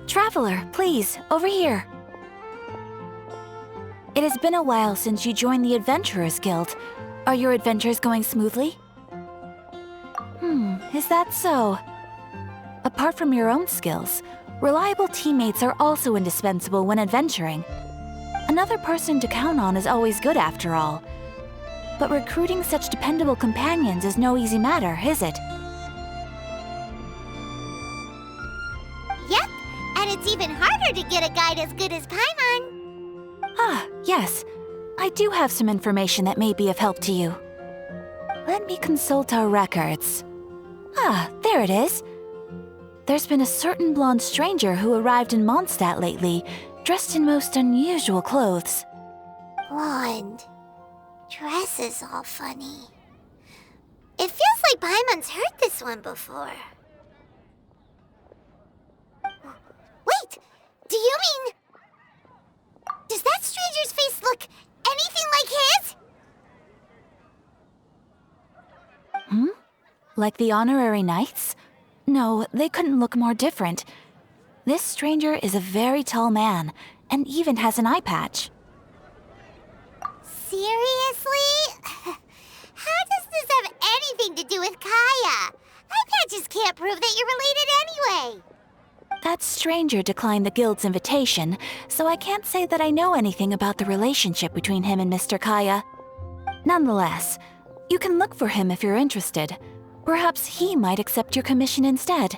Traveler, please, over here. It has been a while since you joined the Adventurers Guild. Are your adventures going smoothly? Is that so? Apart from your own skills, reliable teammates are also indispensable when adventuring. Another person to count on is always good after all. But recruiting such dependable companions is no easy matter, is it? Yep, and it's even harder to get a guide as good as Paimon. Ah, yes. I do have some information that may be of help to you. Let me consult our records. Ah, there it is. There's been a certain blonde stranger who arrived in Mondstadt lately, dressed in most unusual clothes. Blonde. Dress is all funny. It feels like Paimon's heard this one before. Wait! Do you mean... Does that stranger's face look anything like his? Like the honorary knights? No, they couldn't look more different. This stranger is a very tall man, and even has an eye patch. Seriously? How does this have anything to do with Kaya? Eye patches can't prove that you're related anyway. That stranger declined the guild's invitation, so I can't say that I know anything about the relationship between him and Mr. Kaya. Nonetheless, you can look for him if you're interested. Perhaps he might accept your commission instead.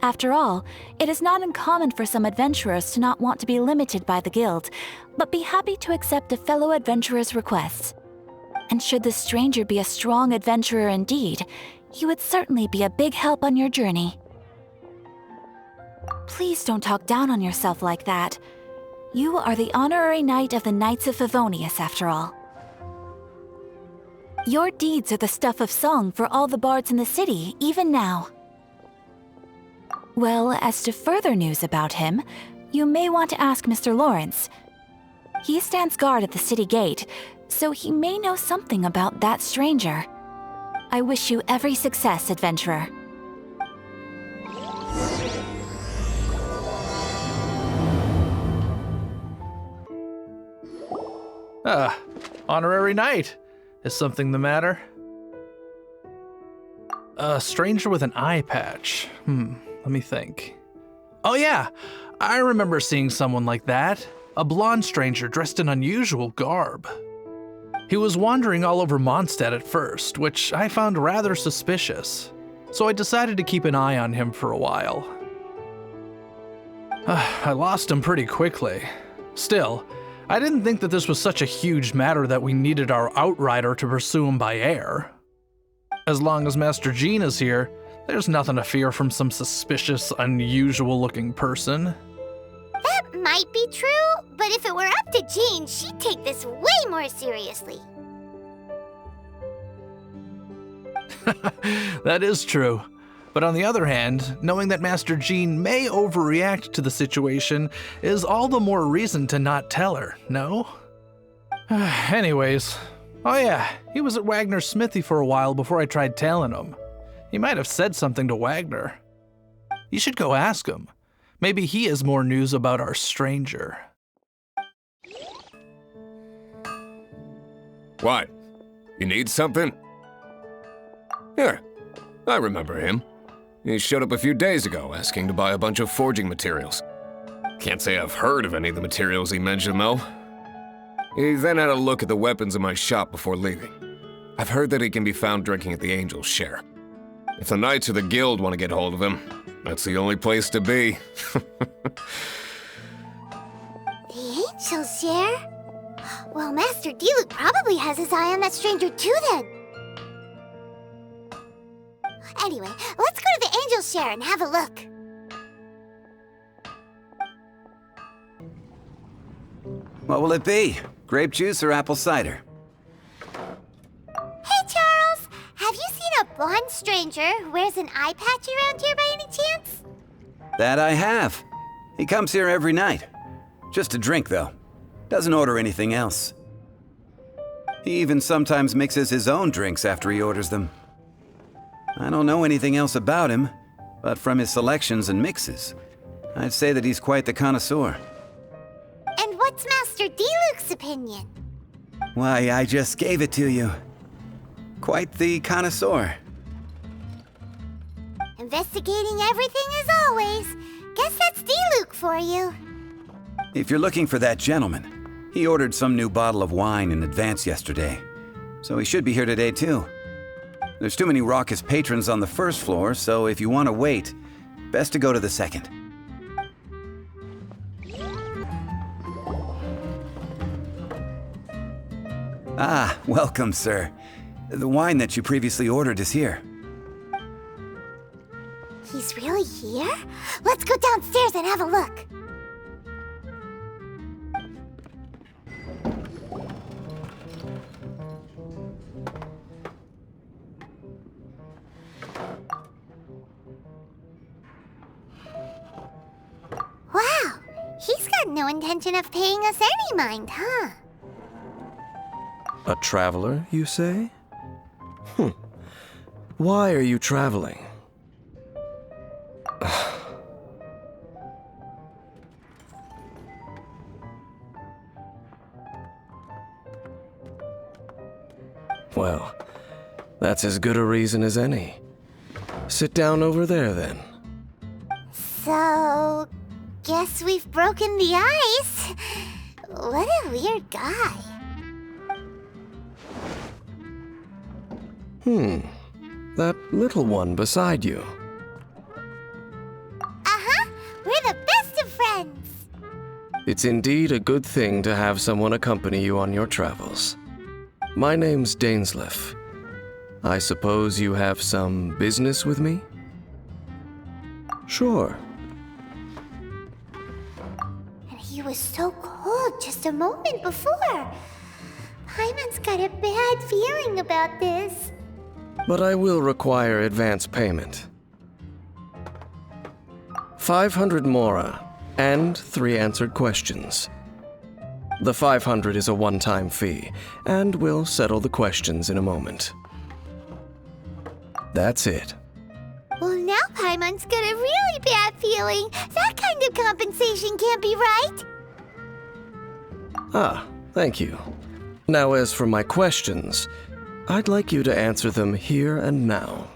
After all, it is not uncommon for some adventurers to not want to be limited by the guild, but be happy to accept a fellow adventurer's requests. And should the stranger be a strong adventurer indeed, he would certainly be a big help on your journey. Please don't talk down on yourself like that. You are the honorary knight of the Knights of Favonius, after all. Your deeds are the stuff of song for all the bards in the city, even now. Well, as to further news about him, you may want to ask Mr. Lawrence. He stands guard at the city gate, so he may know something about that stranger. I wish you every success, adventurer. Honorary knight. Is something the matter? A stranger with an eye patch. Let me think. Oh yeah, I remember seeing someone like that. A blonde stranger dressed in unusual garb. He was wandering all over Mondstadt at first, which I found rather suspicious. So I decided to keep an eye on him for a while. I lost him pretty quickly. Still, I didn't think that this was such a huge matter that we needed our outrider to pursue him by air. As long as Master Jean is here, there's nothing to fear from some suspicious, unusual-looking person. That might be true, but if it were up to Jean, she'd take this way more seriously. That is true. But on the other hand, knowing that Master Jean may overreact to the situation is all the more reason to not tell her, no? Anyways, oh yeah, he was at Wagner's smithy for a while before I tried tailing him. He might have said something to Wagner. You should go ask him. Maybe he has more news about our stranger. What? You need something? Here, I remember him. He showed up a few days ago asking to buy a bunch of forging materials. Can't say I've heard of any of the materials he mentioned, though. He then had a look at the weapons in my shop before leaving. I've heard that he can be found drinking at the Angel's Share. If the Knights of the Guild want to get hold of him, that's the only place to be. The Angel's Share? Well, Master Diluc probably has his eye on that stranger too, then. Anyway, let's go to the Angel's Share and have a look. What will it be? Grape juice or apple cider? Hey, Charles! Have you seen a blonde stranger who wears an eye patch around here by any chance? That I have. He comes here every night. Just to drink, though. Doesn't order anything else. He even sometimes mixes his own drinks after he orders them. I don't know anything else about him, but from his selections and mixes, I'd say that he's quite the connoisseur. And what's Master Diluc's opinion? Why, I just gave it to you. Quite the connoisseur. Investigating everything as always. Guess that's Diluc for you. If you're looking for that gentleman, he ordered some new bottle of wine in advance yesterday, so he should be here today too. There's too many raucous patrons on the first floor, so if you want to wait, best to go to the second. Ah, welcome, sir. The wine that you previously ordered is here. He's really here? Let's go downstairs and have a look. Wow, he's got no intention of paying us any mind, huh? A traveler, you say? Why are you traveling? Well, that's as good a reason as any. Sit down over there, then. So, guess we've broken the ice. What a weird guy. That little one beside you. Uh-huh, we're the best of friends. It's indeed a good thing to have someone accompany you on your travels. My name's Dainsleif. I suppose you have some business with me? Sure. And he was so cold just a moment before. Paimon's got a bad feeling about this. But I will require advance payment. 500 mora and 3 answered questions. The 500 is a one-time fee, and we'll settle the questions in a moment. That's it. Well, now Paimon's got a really bad feeling. That kind of compensation can't be right. Ah, thank you. Now, as for my questions, I'd like you to answer them here and now.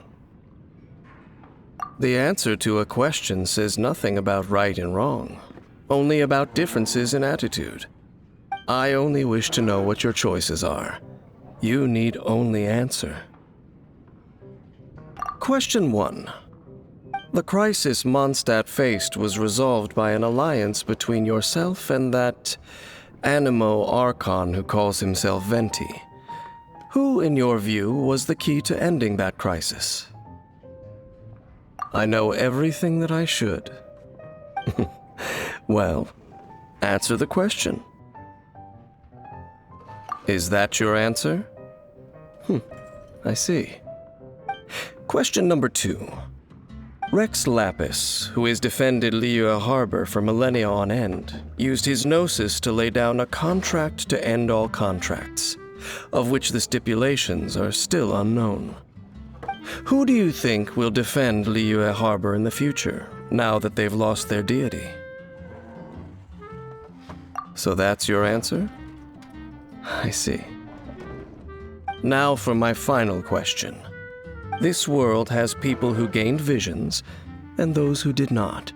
The answer to a question says nothing about right and wrong, only about differences in attitude. I only wish to know what your choices are. You need only answer. Question 1. The crisis Mondstadt faced was resolved by an alliance between yourself and that Animo Archon who calls himself Venti. Who, in your view, was the key to ending that crisis? I know everything that I should. Well, answer the question. Is that your answer? I see. Question number 2. Rex Lapis, who has defended Liyue Harbor for millennia on end, used his gnosis to lay down a contract to end all contracts, of which the stipulations are still unknown. Who do you think will defend Liyue Harbor in the future, now that they've lost their deity? So that's your answer? I see. Now for my final question. This world has people who gained visions and those who did not.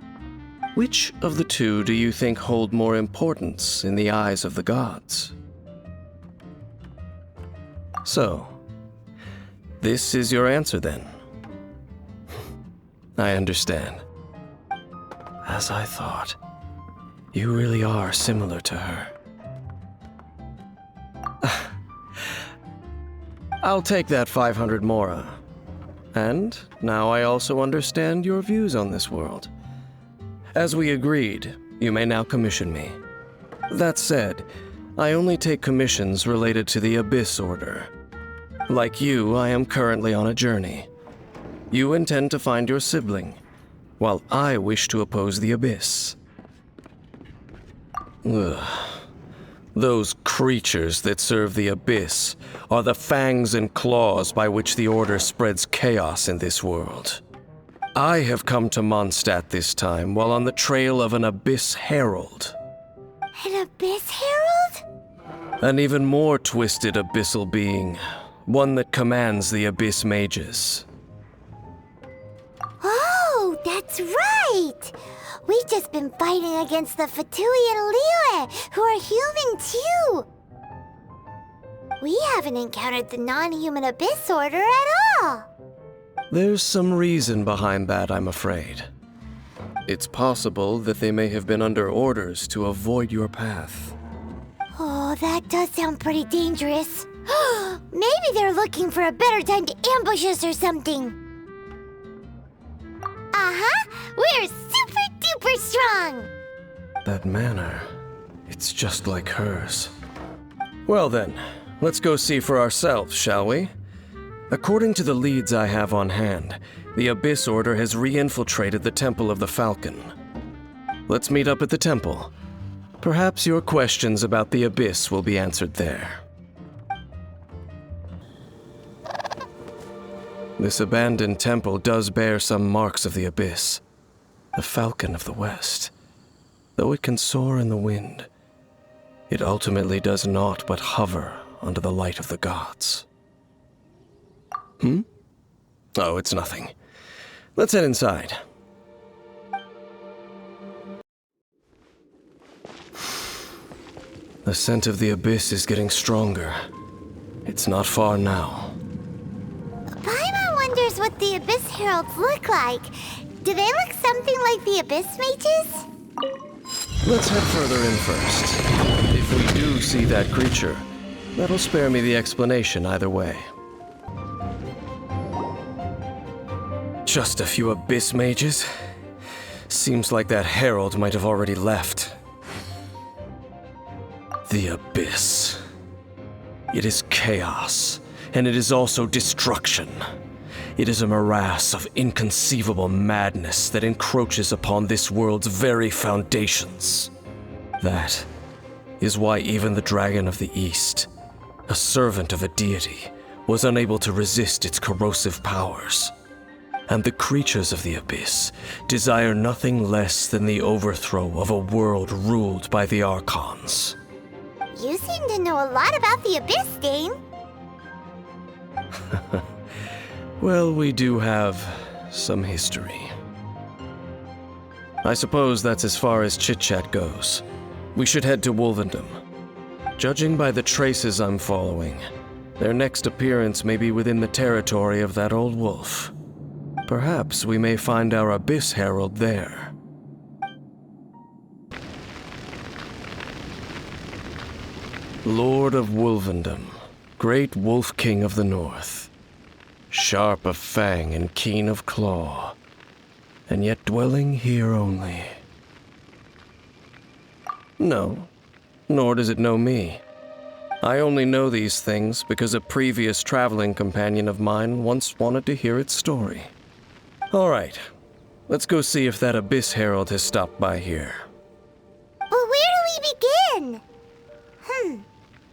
Which of the two do you think hold more importance in the eyes of the gods? So, this is your answer then. I understand. As I thought, you really are similar to her. I'll take that 500 mora. And now I also understand your views on this world. As we agreed, you may now commission me. That said, I only take commissions related to the Abyss Order. Like you, I am currently on a journey. You intend to find your sibling, while I wish to oppose the Abyss. Ugh. Those creatures that serve the Abyss are the fangs and claws by which the Order spreads chaos in this world. I have come to Mondstadt this time while on the trail of an Abyss Herald. An Abyss Herald? An even more twisted abyssal being. One that commands the Abyss Mages. Oh, that's right! We've just been fighting against the Fatui and Liyue, who are human too! We haven't encountered the non-human Abyss Order at all! There's some reason behind that, I'm afraid. It's possible that they may have been under orders to avoid your path. Oh, that does sound pretty dangerous. Maybe they're looking for a better time to ambush us or something. Uh-huh! We're super duper strong! That manner, it's just like hers. Well then, let's go see for ourselves, shall we? According to the leads I have on hand, the Abyss Order has re-infiltrated the Temple of the Falcon. Let's meet up at the temple. Perhaps your questions about the Abyss will be answered there. This abandoned temple does bear some marks of the Abyss. The Falcon of the West. Though it can soar in the wind, it ultimately does naught but hover under the light of the gods. Oh, it's nothing. Let's head inside. The scent of the Abyss is getting stronger. It's not far now. Paimon wonders what the Abyss Heralds look like. Do they look something like the Abyss Mages? Let's head further in first. If we do see that creature, that'll spare me the explanation either way. Just a few Abyss Mages? Seems like that Herald might have already left. The Abyss. It is chaos, and it is also destruction. It is a morass of inconceivable madness that encroaches upon this world's very foundations. That is why even the Dragon of the East, a servant of a deity, was unable to resist its corrosive powers. And the creatures of the Abyss desire nothing less than the overthrow of a world ruled by the Archons. You seem to know a lot about the Abyss, Dane. Well, we do have some history. I suppose that's as far as chit-chat goes. We should head to Wolvendom. Judging by the traces I'm following, their next appearance may be within the territory of that old wolf. Perhaps we may find our Abyss Herald there. Lord of Wolvendom, great Wolf King of the North, sharp of fang and keen of claw, and yet dwelling here only. No, nor does it know me. I only know these things because a previous traveling companion of mine once wanted to hear its story. All right, let's go see if that Abyss Herald has stopped by here. But where do we begin?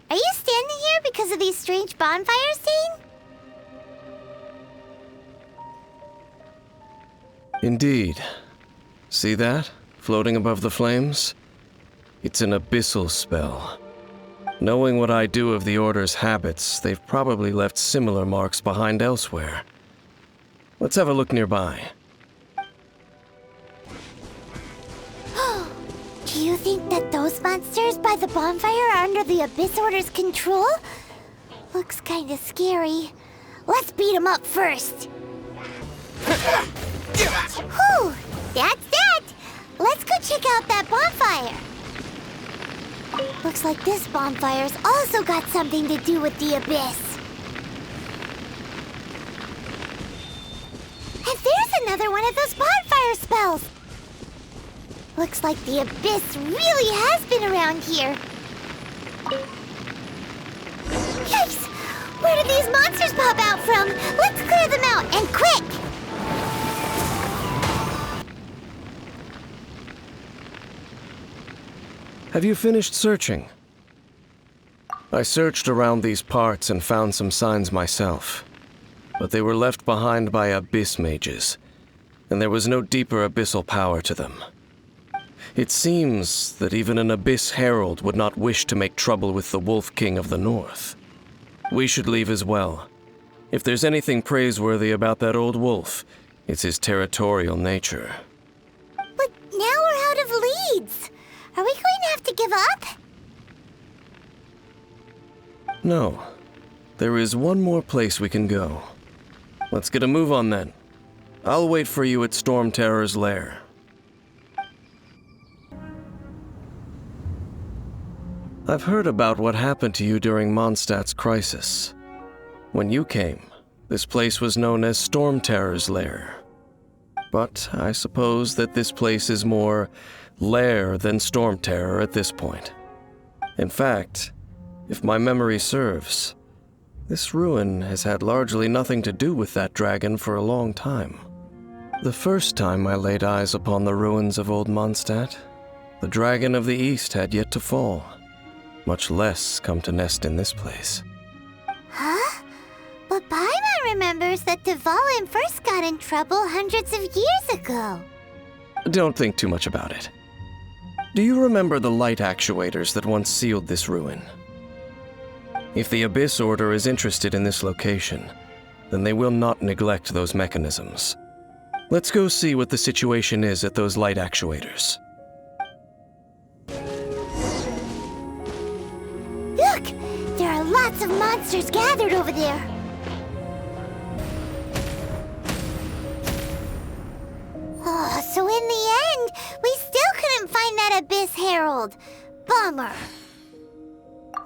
Are you standing here because of these strange bonfires, Dane? Indeed. See that, floating above the flames? It's an abyssal spell. Knowing what I do of the Order's habits, they've probably left similar marks behind elsewhere. Let's have a look nearby. Do you think that those monsters by the bonfire are under the Abyss Order's control? Looks kinda scary. Let's beat them up first. Whew! That's that! Let's go check out that bonfire. Looks like this bonfire's also got something to do with the Abyss. And there's another one of those bonfire spells! Looks like the Abyss really has been around here. Yikes! Where did these monsters pop out from? Let's clear them out, and quick! Have you finished searching? I searched around these parts and found some signs myself, but they were left behind by Abyss Mages. and there was no deeper abyssal power to them. It seems that even an Abyss Herald would not wish to make trouble with the Wolf King of the North. We should leave as well. If there's anything praiseworthy about that old wolf, it's his territorial nature. But now we're out of leads. Are we going to have to give up? No. There is one more place we can go. Let's get a move on then. I'll wait for you at Storm Terror's lair. I've heard about what happened to you during Mondstadt's crisis. When you came, this place was known as Storm Terror's lair. But I suppose that this place is more lair than Storm Terror at this point. In fact, if my memory serves, this ruin has had largely nothing to do with that dragon for a long time. The first time I laid eyes upon the ruins of Old Mondstadt, the Dragon of the East had yet to fall, much less come to nest in this place. Huh? But Paimon remembers that Dvalin first got in trouble hundreds of years ago. Don't think too much about it. Do you remember the light actuators that once sealed this ruin? If the Abyss Order is interested in this location, then they will not neglect those mechanisms. Let's go see what the situation is at those light actuators. Look! There are lots of monsters gathered over there. Oh, so in the end, we still couldn't find that Abyss Herald. Bummer.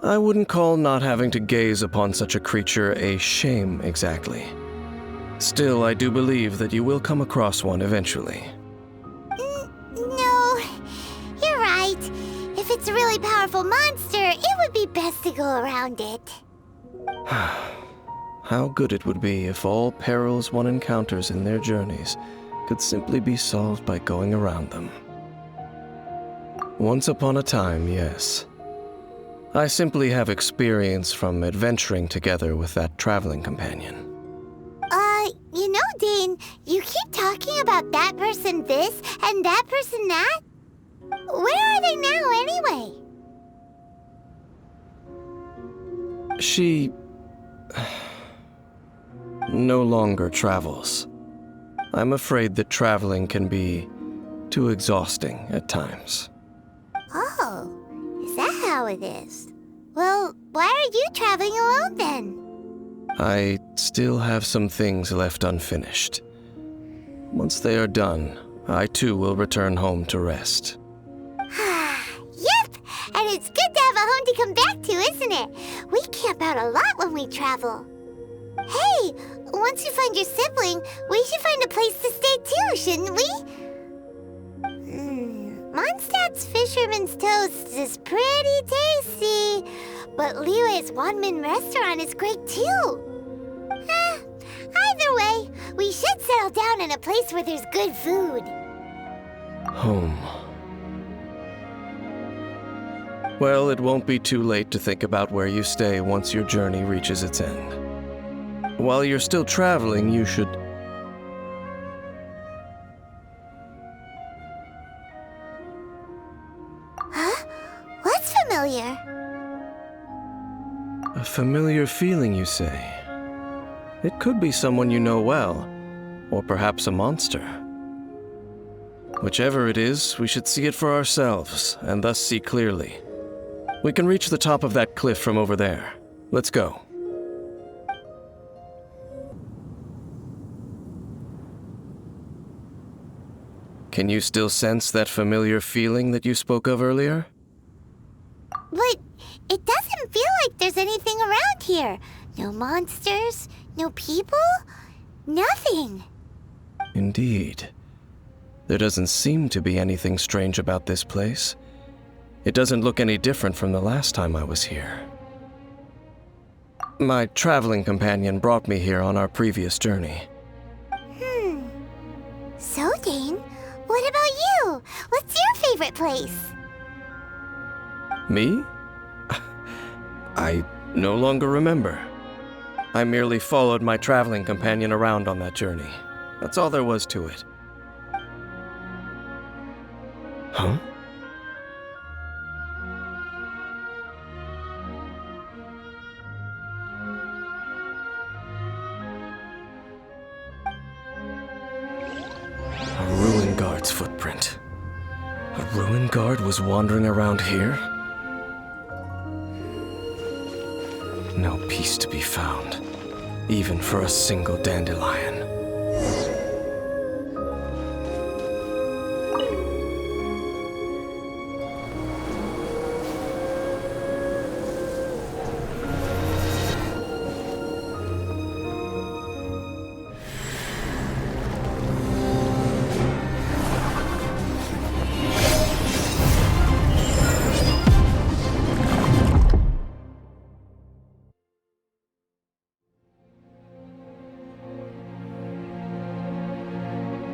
I wouldn't call not having to gaze upon such a creature a shame exactly. Still, I do believe that you will come across one eventually. No, you're right. If it's a really powerful monster, it would be best to go around it. How good it would be if all perils one encounters in their journeys could simply be solved by going around them. Once upon a time, yes. I simply have experience from adventuring together with that traveling companion. You know, Dane, you keep talking about that person this and that person that. Where are they now, anyway? She no longer travels. I'm afraid that traveling can be too exhausting at times. Oh, is that how it is? Well, why are you traveling alone then? I still have some things left unfinished. Once they are done, I too will return home to rest. Yep, and it's good to have a home to come back to, isn't it? We camp out a lot when we travel. Hey, once you find your sibling, we should find a place to stay too, shouldn't we? Mondstadt's Fisherman's Toast is pretty tasty, but Liyue's Wanmin restaurant is great too. Either way, we should settle down in a place where there's good food. Home. Well, it won't be too late to think about where you stay once your journey reaches its end. While you're still traveling, you should... Huh? What's familiar? A familiar feeling, you say? It could be someone you know well, or perhaps a monster. Whichever it is, we should see it for ourselves, and thus see clearly. We can reach the top of that cliff from over there. Let's go. Can you still sense that familiar feeling that you spoke of earlier? But it doesn't feel like there's anything around here. No monsters, no people, nothing. Indeed. There doesn't seem to be anything strange about this place. It doesn't look any different from the last time I was here. My traveling companion brought me here on our previous journey. So, Dane, what about you? What's your favorite place? Me? I no longer remember. I merely followed my traveling companion around on that journey. That's all there was to it. Huh? A ruin guard's footprint. A ruin guard was wandering around here? No peace to be found, even for a single dandelion.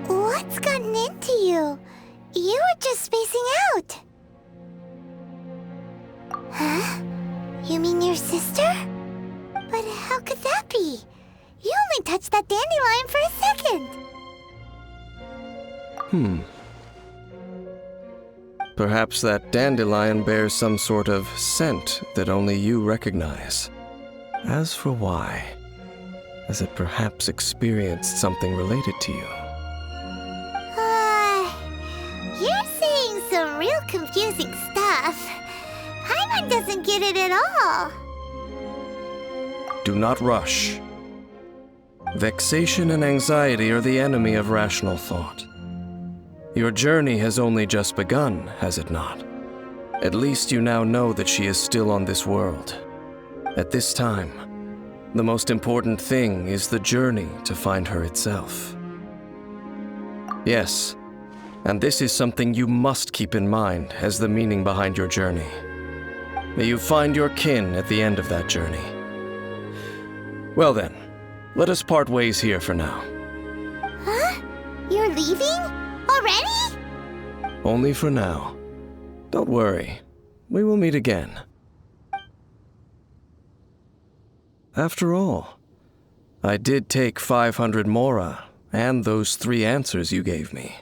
What's gotten into you? You were just spacing out. Huh? You mean your sister? But how could that be? You only touched that dandelion for a second. Perhaps that dandelion bears some sort of scent that only you recognize. As for why, has it perhaps experienced something related to you? You're saying some real confusing stuff. Paimon doesn't get it at all. Do not rush. Vexation and anxiety are the enemy of rational thought. Your journey has only just begun, has it not? At least you now know that she is still on this world. At this time, the most important thing is the journey to find her itself. Yes, and this is something you must keep in mind as the meaning behind your journey. May you find your kin at the end of that journey. Well then, let us part ways here for now. Huh? You're leaving? Already? Only for now. Don't worry, we will meet again. After all, I did take 500 mora and those 3 answers you gave me.